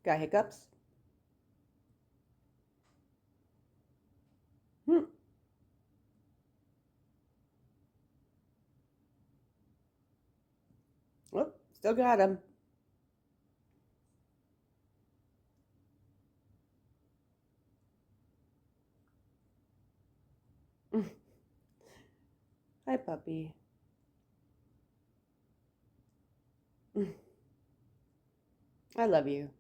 Got hiccups? Hmm. Oh, still got him. Hi, puppy. I love you.